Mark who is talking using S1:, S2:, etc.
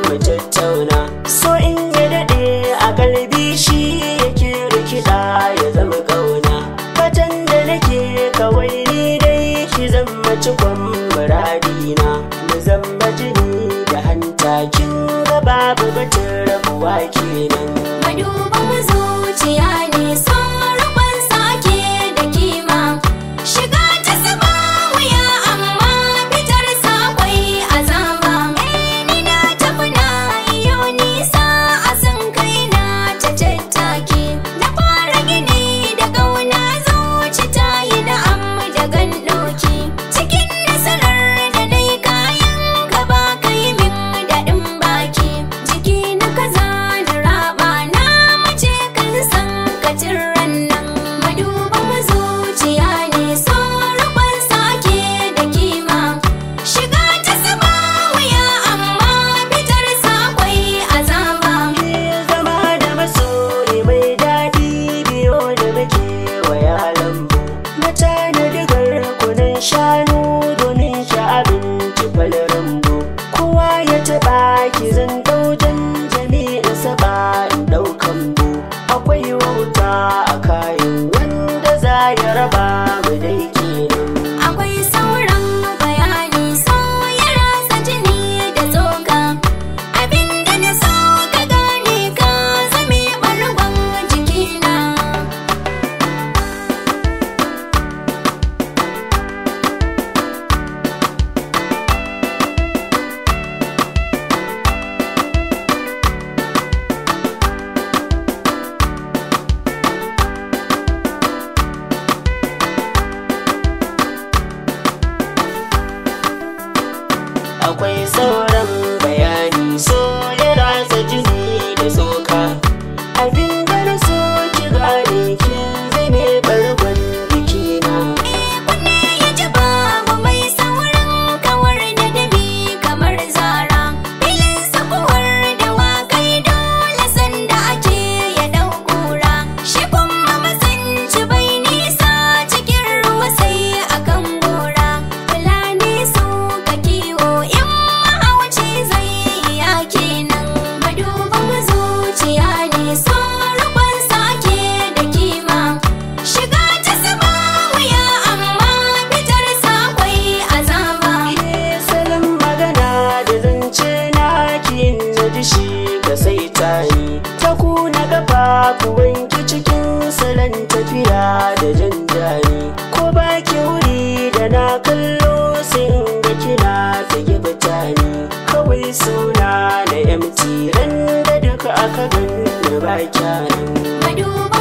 S1: mu tattauna. So in ya daɗe a kalbi shi yake rikida ya zama ƙauna. Fatan da nake kawai ni dai ki zama cikon muradina. Mu zama jini da hanta kin ga babu batun rabuwa kenan.
S2: Maduban zuciya ne son rukun sake da kima. Shiga ta saba wuya amma fitar sakwai azaba. Ni na tafi na yau nisa a san kaina ta tattaki. Na fara gini da ƙauna zuci ta yi da amma da gandoki. Cikin nasarar da dai kayan gaba kai min daɗin baki. Jiki na kaza da raba na mace kan san kacin rannan. Maduban zuciya ne son rukun sake da kima. Shiga ta saba wuya amma fitar sakwai azaba.
S1: Zama da masoyi mai daɗi biyo da muke waya lambu. Na tanadi garkunan shanu domin sha abinci falarambu. Kowa ya taɓa ki zan ɗau janjami in saba in ɗaukan bu. Akwai wauta a kayan wanda za ya raba mu dai kenan.
S2: Akwai sauran bayani so ya rasa jini da tsoka. Abinda na so ka gane ka zame ɓargon jikina.
S1: Akwai sauran bayani so ya ratsa jini da tsoka. Abin da na so ki gane kin zame bargon jikina.
S2: Kunne ya ji babu mai saurin kawar da dabi kamar zara. Filin sakuwar da wakai dole sanda ake ya ɗau ƙura. Shi kuma masanci bai nisa cikin ruwa sai akan gora. Fulani su ka kiwo in mahauci zai iya kenan. Maduban zuciya ne son rukun sake da kima. Shiga ta saba wuya amma fitar sakwai azaba.
S1: Salon magana da zance na kin na dishi ka sai tani. Ta kuna kafafuwanki cikin salon tafiya da janjani. Ko ba ki wuri da na kallo sai in ga kina tsage batani. Kawai suna na MT ran da duka aka ganni ba kyanan.
S2: Maduban